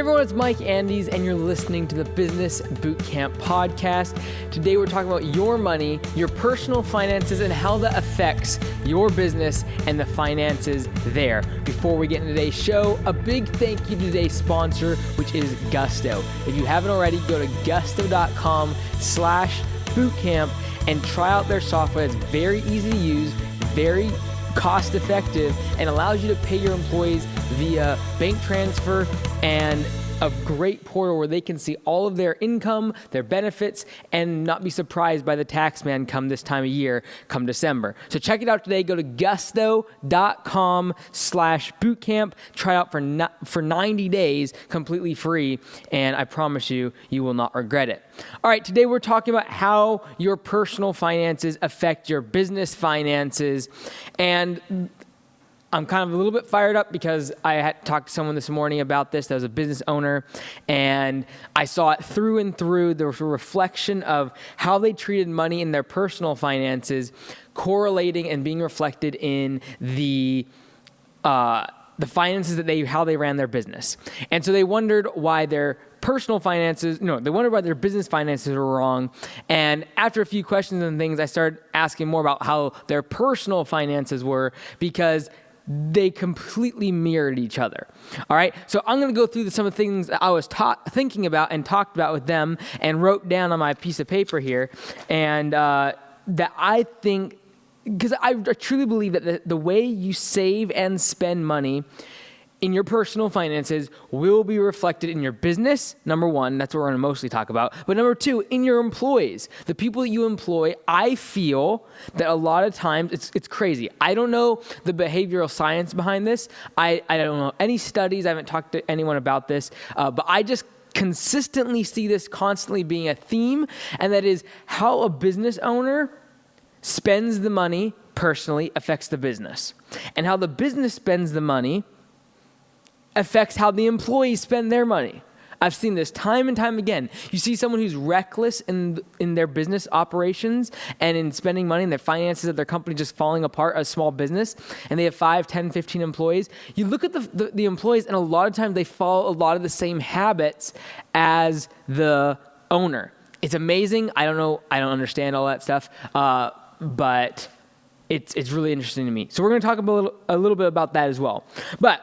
everyone, it's Mike Andes, and you're listening to the Business Bootcamp podcast. Today we're talking about your money, your personal finances, and how that affects your business and the finances there. Before we get into today's show, a big thank you to today's sponsor, which is Gussto. If you haven't already, go to gusto.com/bootcamp and try out their software. It's very easy to use, very cost effective, and allows you to pay your employees via bank transfer and a great portal where they can see all of their income, their benefits, and not be surprised by the tax man come this time of year, come December. So check it out today. Go to gusto.com/bootcamp. Try out for 90 days completely free, and I promise you, you will not regret it. All right, today we're talking about how your personal finances affect your business finances, and I'm kind of a little bit fired up because I had talked to someone this morning about this that was a business owner, and I saw it through and through. There was a reflection of how they treated money in their personal finances, correlating and being reflected in the finances how they ran their business. And so they wondered why their personal finances, they wondered why their business finances were wrong. And after a few questions and things, I started asking more about how their personal finances were, because they completely mirrored each other. All right. So I'm going to go through some of the things that I was thinking about and talked about with them and wrote down on my piece of paper here. And that I think, because I truly believe that the way you save and spend money in your personal finances will be reflected in your business. Number one, that's what we're going to mostly talk about. But number two, in your employees, the people that you employ. I feel that a lot of times it's crazy. I don't know the behavioral science behind this. I don't know any studies. I haven't talked to anyone about this, but I just consistently see this constantly being a theme, and that is how a business owner spends the money personally affects the business, and how the business spends the money affects how the employees spend their money. I've seen this time and time again. You see someone who's reckless in their business operations and in spending money, and their finances of their company just falling apart, a small business, and they have 5, 10, 15 employees. You look at the employees, and a lot of times they follow a lot of the same habits as the owner. It's amazing. I don't know. I don't understand all that stuff, but it's really interesting to me. So we're going to talk a little bit about that as well. But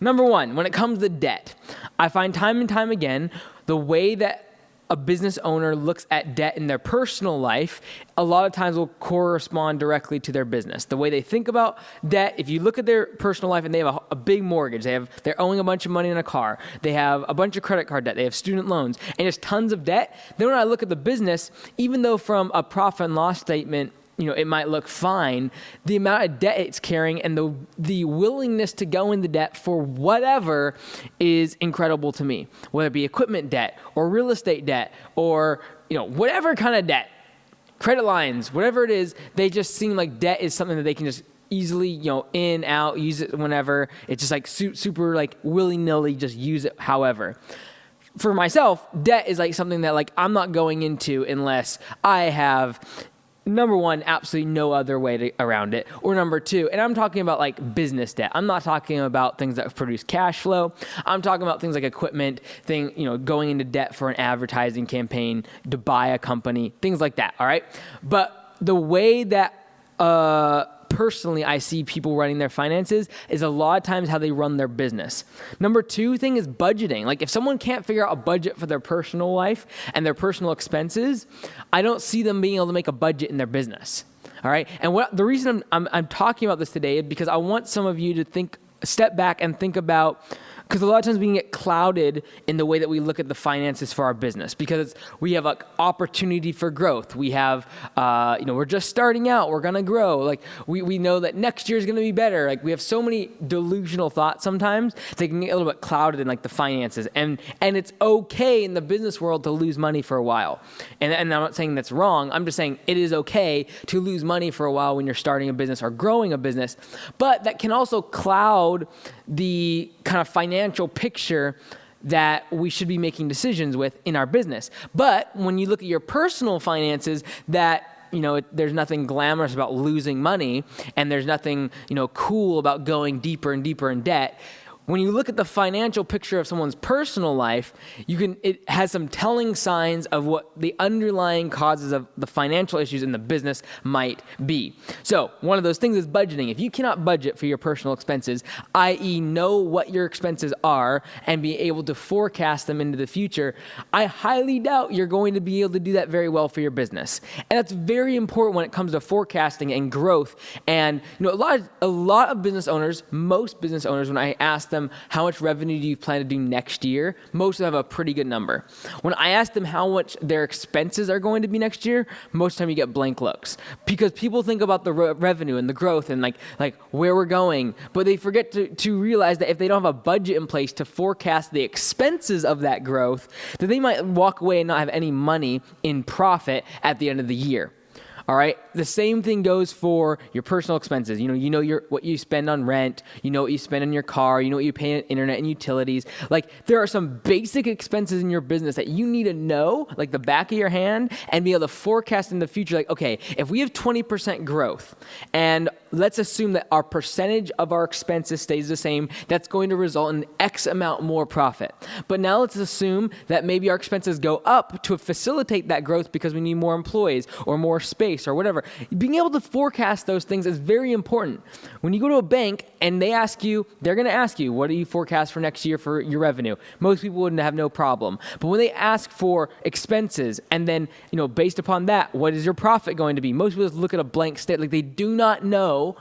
number one, when it comes to debt, I find time and time again, the way that a business owner looks at debt in their personal life, a lot of times will correspond directly to their business. The way they think about debt, if you look at their personal life and they have a big mortgage, they're owing a bunch of money on a car, they have a bunch of credit card debt, they have student loans, and just tons of debt. Then when I look at the business, even though from a profit and loss statement, it might look fine, the amount of debt it's carrying and the willingness to go into debt for whatever is incredible to me. Whether it be equipment debt or real estate debt or, whatever kind of debt, credit lines, whatever it is, they just seem like debt is something that they can just easily, in, out, use it whenever. It's just like super like willy-nilly, just use it however. For myself, debt is like something that like I'm not going into unless I have, number one, absolutely no other way around it. Or number two, and I'm talking about like business debt. I'm not talking about things that produce cash flow. I'm talking about things like equipment, going into debt for an advertising campaign, to buy a company, things like that. All right. But the way that, personally, I see people running their finances is a lot of times how they run their business. Number two thing is budgeting. Like if someone can't figure out a budget for their personal life and their personal expenses, I don't see them being able to make a budget in their business. All right. And the reason I'm talking about this today is because I want some of you to step back and think about, because a lot of times we can get clouded in the way that we look at the finances for our business, because we have like opportunity for growth. We have, we're just starting out, we're going to grow. Like we know that next year is going to be better. Like we have so many delusional thoughts sometimes they can get a little bit clouded in like the finances, and it's okay in the business world to lose money for a while. And I'm not saying that's wrong. I'm just saying it is okay to lose money for a while when you're starting a business or growing a business, but that can also cloud the kind of financial picture that we should be making decisions with in our business. But when you look at your personal finances, that there's nothing glamorous about losing money, and there's nothing cool about going deeper and deeper in debt. when you look at the financial picture of someone's personal life, it has some telling signs of what the underlying causes of the financial issues in the business might be. So one of those things is budgeting. If you cannot budget for your personal expenses, i.e. know what your expenses are and be able to forecast them into the future, I highly doubt you're going to be able to do that very well for your business. And that's very important when it comes to forecasting and growth. And a lot of business owners, most business owners, when I ask them how much revenue do you plan to do next year, most of them have a pretty good number. When I ask them how much their expenses are going to be next year, most of the time you get blank looks, because people think about the revenue and the growth and like where we're going, but they forget to realize that if they don't have a budget in place to forecast the expenses of that growth, that they might walk away and not have any money in profit at the end of the year. All right. The same thing goes for your personal expenses. What you spend on rent, what you spend on your car, what you pay on internet and utilities. Like, there are some basic expenses in your business that you need to know, like the back of your hand, and be able to forecast in the future. Like, okay, if we have 20% growth, and let's assume that our percentage of our expenses stays the same, that's going to result in X amount more profit. But now let's assume that maybe our expenses go up to facilitate that growth because we need more employees or more space or whatever. Being able to forecast those things is very important. When you go to a bank and they're going to ask you, what do you forecast for next year for your revenue? Most people wouldn't have no problem. But when they ask for expenses and then, based upon that, what is your profit going to be? Most people just look at a blank state. Like, they do not know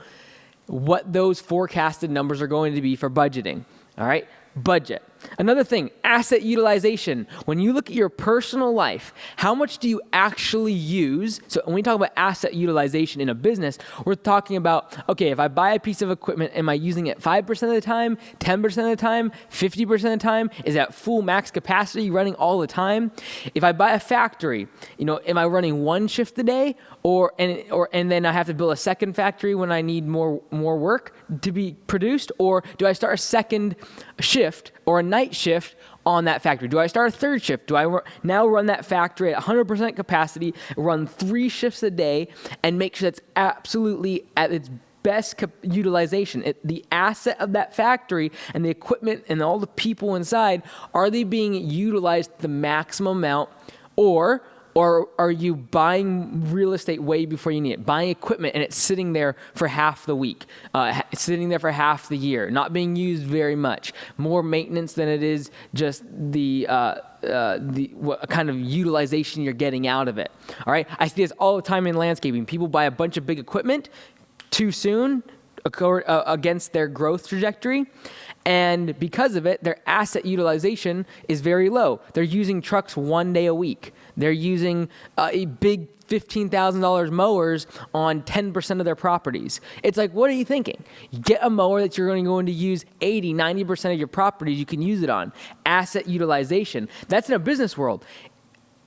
what those forecasted numbers are going to be for budgeting. All right? Budget. Another thing, asset utilization. When you look at your personal life, how much do you actually use? So when we talk about asset utilization in a business, we're talking about, okay, if I buy a piece of equipment, am I using it 5% of the time, 10% of the time, 50% of the time? Is that full max capacity running all the time? If I buy a factory, am I running one shift a day and then I have to build a second factory when I need more work to be produced? Or do I start a second shift or a night shift on that factory? Do I start a third shift? Do I now run that factory at 100% capacity, run 3 shifts a day, and make sure that's absolutely at its best utilization? The asset of that factory and the equipment and all the people inside, are they being utilized the maximum amount, or are you buying real estate way before you need it? Buying equipment and it's sitting there for half the week, sitting there for half the year, not being used very much. More maintenance than it is just what kind of utilization you're getting out of it. All right, I see this all the time in landscaping. People buy a bunch of big equipment too soon against their growth trajectory. And because of it, their asset utilization is very low. They're using trucks 1 day a week. They're using a big $15,000 mowers on 10% of their properties. It's like, what are you thinking? Get a mower that you're going to use 80, 90% of your properties you can use it on. Asset utilization. That's in a business world.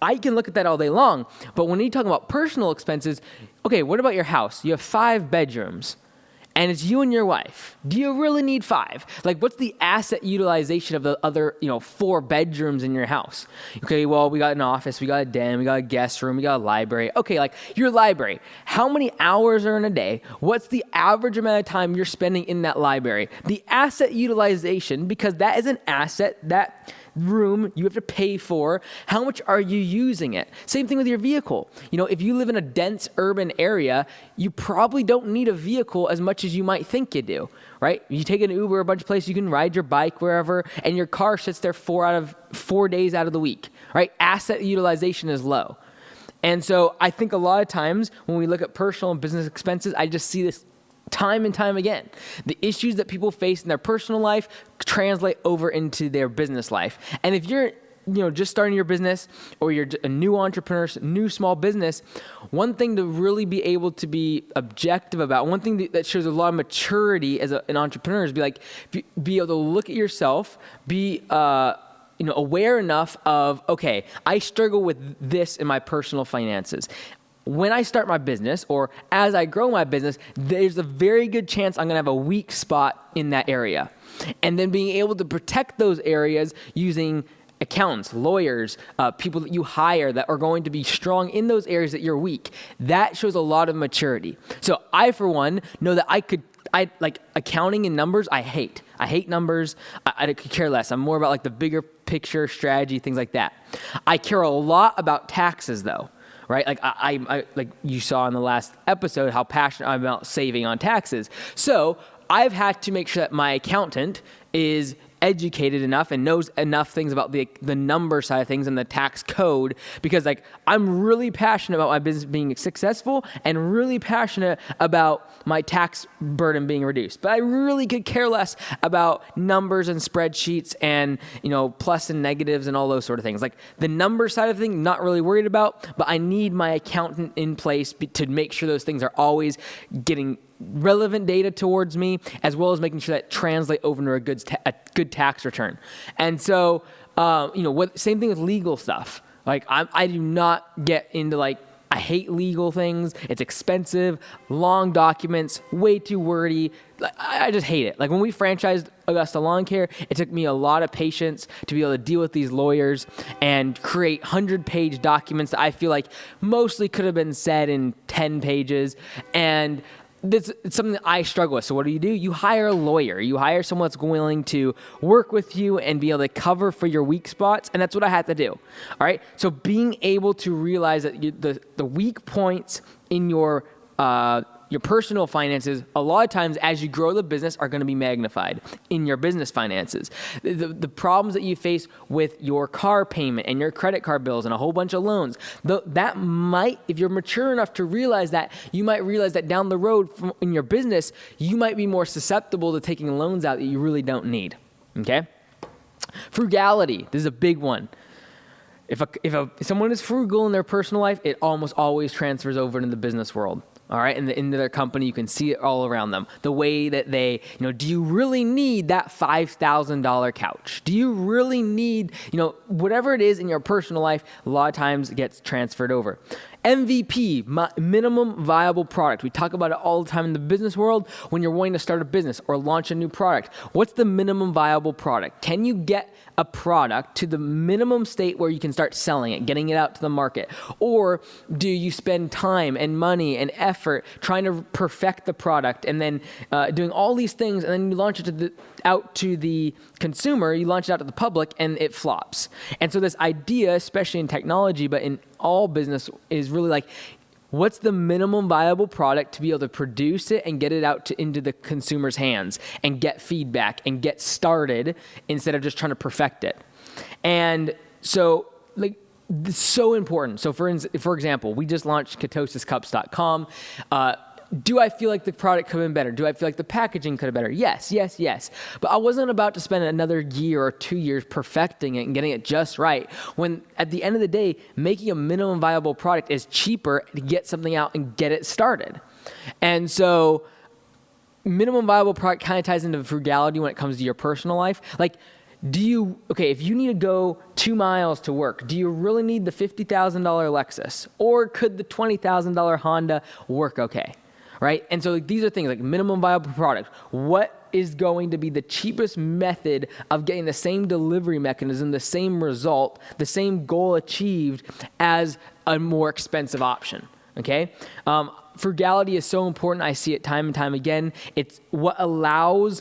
I can look at that all day long, but when you're talking about personal expenses, okay, what about your house? You have 5 bedrooms. And it's you and your wife. Do you really need 5? Like, what's the asset utilization of the other, 4 bedrooms in your house? Okay, well, we got an office, we got a den, we got a guest room, we got a library. Okay, like your library. How many hours are in a day? What's the average amount of time you're spending in that library? The asset utilization, because that is an asset, that room you have to pay for. How much are you using it? Same thing with your vehicle. If you live in a dense urban area, you probably don't need a vehicle as much as you might think you do, right? You take an Uber a bunch of places, you can ride your bike wherever, and your car sits there 4 days out of the week, right? Asset utilization is low. And so I think a lot of times when we look at personal and business expenses, I just see this time and time again. The issues that people face in their personal life translate over into their business life. And if you're just starting your business, or you're a new entrepreneur, new small business, one thing to really be able to be objective about, one thing that shows a lot of maturity as an entrepreneur is be able to look at yourself, be aware enough of, okay, I struggle with this in my personal finances. When I start my business, or as I grow my business, there's a very good chance I'm going to have a weak spot in that area. And then being able to protect those areas using accountants, lawyers, people that you hire that are going to be strong in those areas that you're weak. That shows a lot of maturity. So I, for one, know that I like accounting and numbers. I hate numbers. I could care less. I'm more about like the bigger picture strategy, things like that. I care a lot about taxes though. Right? Like I like you saw in the last episode how passionate I'm about saving on taxes. So I've had to make sure that my accountant is educated enough and knows enough things about the number side of things and the tax code, because like I'm really passionate about my business being successful and really passionate about my tax burden being reduced. But I really could care less about numbers and spreadsheets and, plus and negatives and all those sort of things. Like the number side of things, not really worried about, but I need my accountant in place to make sure those things are always getting relevant data towards me, as well as making sure that translate over into a good tax return. And so, same thing with legal stuff. Like I do not get into I hate legal things. It's expensive, long documents, way too wordy. I just hate it. Like when we franchised Augusta Lawn Care, it took me a lot of patience to be able to deal with these lawyers and create 100-page documents that I feel like mostly could have been said in 10 pages. And it's something that I struggle with. So what do? You hire a lawyer. You hire someone that's willing to work with you and be able to cover for your weak spots. And that's what I had to do. All right. So being able to realize that the weak points in your personal finances, a lot of times as you grow the business, are going to be magnified in your business finances. The problems that you face with your car payment and your credit card bills and a whole bunch of loans, that might, if you're mature enough to realize that, you might realize that down the road in your business, you might be more susceptible to taking loans out that you really don't need. Okay? Frugality. This is a big one. If someone is frugal in their personal life, it almost always transfers over into the business world. All right, and into their company, you can see it all around them. The way that they, do you really need that $5,000 couch? Do you really need, whatever it is in your personal life, a lot of times it gets transferred over. MVP, minimum viable product. We talk about it all the time in the business world when you're wanting to start a business or launch a new product. What's the minimum viable product? Can you get a product to the minimum state where you can start selling it, getting it out to the market? Or do you spend time and money and effort trying to perfect the product and then doing all these things, and then you launch it out to the consumer, you launch it out to the public, and it flops? And so this idea, especially in technology, but in all business, is really what's the minimum viable product to be able to produce it and get it out into the consumer's hands and get feedback and get started instead of just trying to perfect it. And so it's so important. So for example, we just launched ketosiscups.com. Do I feel like the product could have been better? Do I feel like the packaging could have been better? Yes. But I wasn't about to spend another year or 2 years perfecting it and getting it just right, when at the end of the day, making a minimum viable product is cheaper to get something out and get it started. And so minimum viable product kind of ties into frugality when it comes to your personal life. If you need to go 2 miles to work, do you really need the $50,000 Lexus? Or could the $20,000 Honda work okay? Right? And so these are things like minimum viable product. What is going to be the cheapest method of getting the same delivery mechanism, the same result, the same goal achieved as a more expensive option? Okay? Frugality is so important. I see it time and time again. It's what allows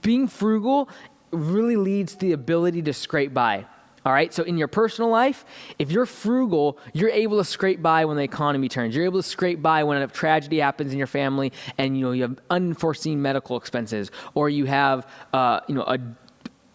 being frugal really leads to the ability to scrape by. All right. So in your personal life, if you're frugal, you're able to scrape by when the economy turns. You're able to scrape by when a tragedy happens in your family and, you have unforeseen medical expenses, or you have, a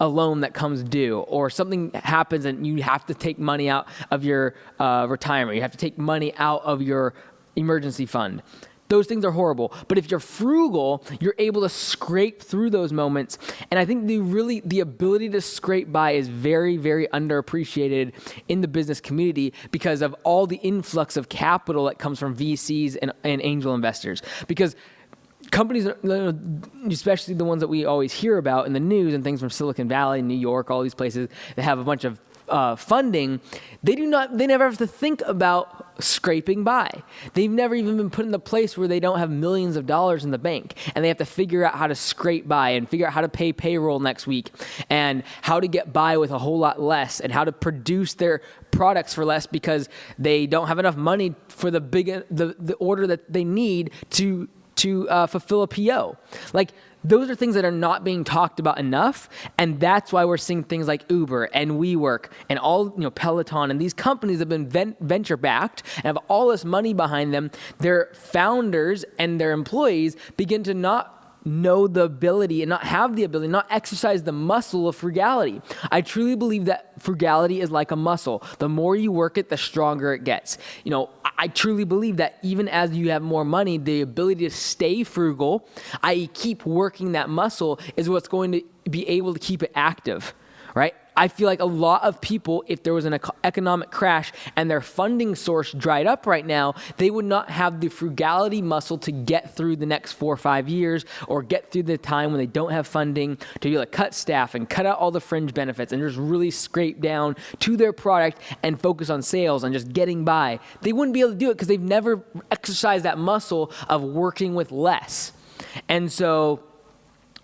loan that comes due, or something happens and you have to take money out of your retirement. You have to take money out of your emergency fund. Those things are horrible. But if you're frugal, you're able to scrape through those moments. And I think the ability to scrape by is very, very underappreciated in the business community because of all the influx of capital that comes from VCs and angel investors. Because companies, especially the ones that we always hear about in the news and things from Silicon Valley, New York, all these places that have a bunch of funding, they never have to think about scraping by. They've never even been put in the place where they don't have millions of dollars in the bank, and they have to figure out how to scrape by and figure out how to pay payroll next week and how to get by with a whole lot less and how to produce their products for less because they don't have enough money for the order that they need to to fulfill a PO. Like, those are things that are not being talked about enough, and that's why we're seeing things like Uber and WeWork and all, Peloton and these companies have been venture backed and have all this money behind them. Their founders and their employees begin to not know the ability and not have the ability, not exercise the muscle of frugality. I truly believe that frugality is like a muscle. The more you work it, the stronger it gets. I truly believe that even as you have more money, the ability to stay frugal, i.e. keep working that muscle, is what's going to be able to keep it active, right? I feel like a lot of people, if there was an economic crash and their funding source dried up right now, they would not have the frugality muscle to get through the next 4 or 5 years, or get through the time when they don't have funding, to be able to cut staff and cut out all the fringe benefits and just really scrape down to their product and focus on sales and just getting by. They wouldn't be able to do it because they've never exercised that muscle of working with less. And so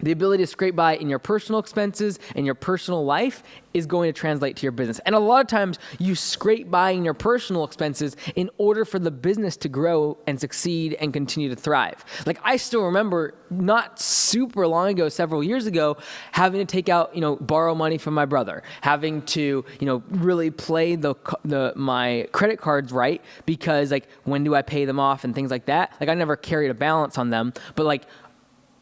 the ability to scrape by in your personal expenses and your personal life is going to translate to your business. And a lot of times you scrape by in your personal expenses in order for the business to grow and succeed and continue to thrive. Like, I still remember not super long ago, several years ago, having to take out, borrow money from my brother, having to, really play my credit cards right, because like, when do I pay them off and things like that? Like, I never carried a balance on them, but like,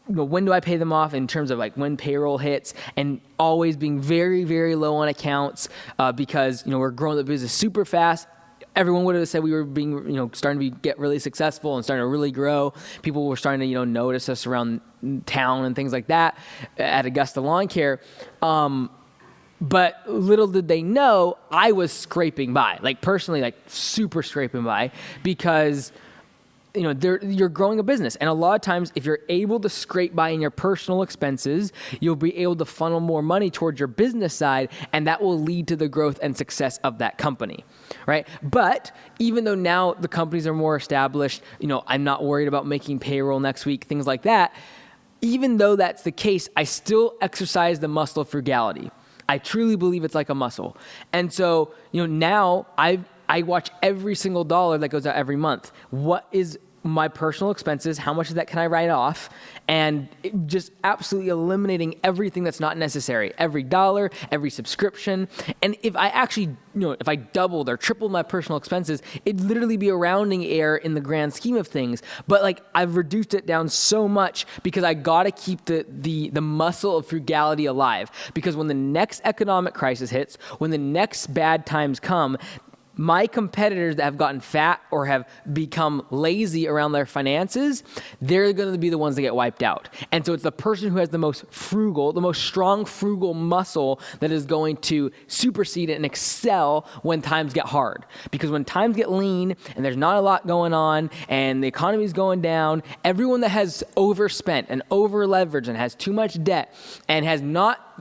when do I pay them off in terms of like when payroll hits, and always being very, very low on accounts because, we're growing the business super fast. Everyone would have said we were being, starting to get really successful and starting to really grow. People were starting to, notice us around town and things like that at Gussto Lawn Care. But little did they know I was scraping by, like personally, like super scraping by, because you're growing a business. And a lot of times, if you're able to scrape by in your personal expenses, you'll be able to funnel more money towards your business side, and that will lead to the growth and success of that company, right? But even though now the companies are more established, I'm not worried about making payroll next week, things like that. Even though that's the case, I still exercise the muscle of frugality. I truly believe it's like a muscle. And so, now I watch every single dollar that goes out every month. What is my personal expenses? How much of that can I write off? And just absolutely eliminating everything that's not necessary. Every dollar, every subscription. And if I actually, if I doubled or tripled my personal expenses, it'd literally be a rounding error in the grand scheme of things. But like, I've reduced it down so much because I gotta keep the muscle of frugality alive. Because when the next economic crisis hits, when the next bad times come, my competitors that have gotten fat or have become lazy around their finances, they're going to be the ones that get wiped out. And so it's the person who has the most frugal, the most strong frugal muscle that is going to supersede and excel when times get hard. Because when times get lean and there's not a lot going on and the economy is going down, everyone that has overspent and over leveraged and has too much debt and has not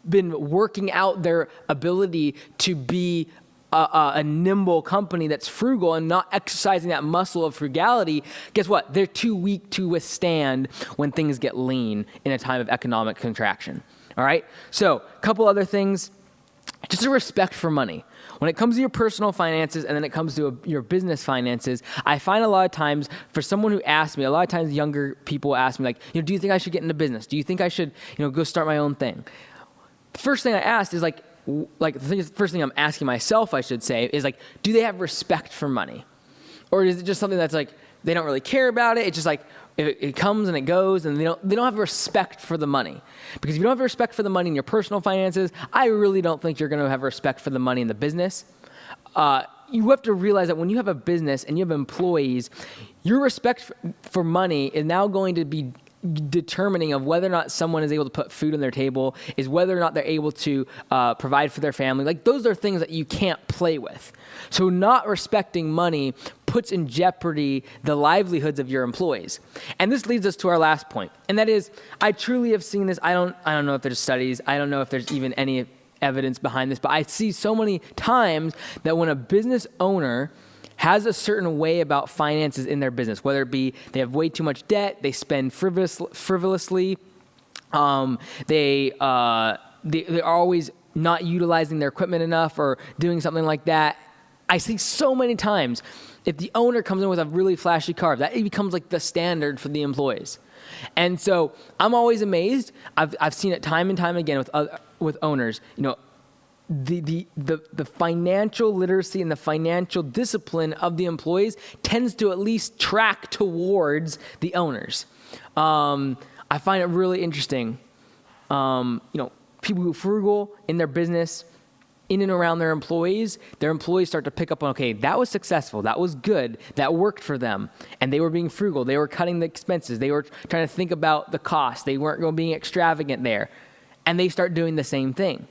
been working out their ability to be a nimble company that's frugal and not exercising that muscle of frugality, guess what? They're too weak to withstand when things get lean in a time of economic contraction. All right? So, a couple other things. Just a respect for money. When it comes to your personal finances and then it comes to your business finances, I find a lot of times for someone who asks me, a lot of times younger people ask me like, do you think I should get into business? Do you think I should, go start my own thing? The first thing I asked is the first thing I'm asking myself, I should say, is like, do they have respect for money? Or is it just something that's like, they don't really care about it? It's just like, it comes and it goes, and they don't have respect for the money. Because if you don't have respect for the money in your personal finances, I really don't think you're going to have respect for the money in the business. You have to realize that when you have a business and you have employees, your respect for money is now going to be determining of whether or not someone is able to put food on their table, is whether or not they're able to provide for their family. Like, those are things that you can't play with. So not respecting money puts in jeopardy the livelihoods of your employees. And this leads us to our last point. And that is, I truly have seen this. I don't know if there's studies. I don't know if there's even any evidence behind this, but I see so many times that when a business owner has a certain way about finances in their business, whether it be they have way too much debt, they spend frivolously, they are always not utilizing their equipment enough or doing something like that. I see so many times, if the owner comes in with a really flashy car, that it becomes like the standard for the employees. And so I'm always amazed. I've seen it time and time again with owners. The financial literacy and the financial discipline of the employees tends to at least track towards the owners. I find it really interesting. People who are frugal in their business, in and around their employees start to pick up on, okay, that was successful, that was good, that worked for them, and they were being frugal, they were cutting the expenses, they were trying to think about the cost, they weren't being extravagant there, and they start doing the same thing.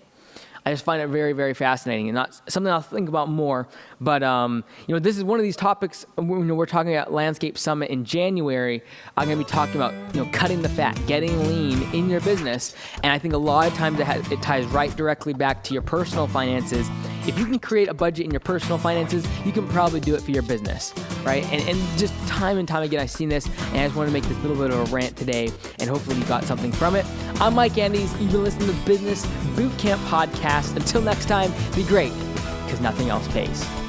I just find it very, very fascinating, and not something I'll think about more. But this is one of these topics. We're talking about Landscape Summit in January. I'm going to be talking about cutting the fat, getting lean in your business, and I think a lot of times it ties right directly back to your personal finances. If you can create a budget in your personal finances, you can probably do it for your business, right? And just time and time again, I've seen this, and I just want to make this little bit of a rant today, and hopefully you got something from it. I'm Mike Andes. You've been listening to the Business Bootcamp Podcast. Until next time, be great, because nothing else pays.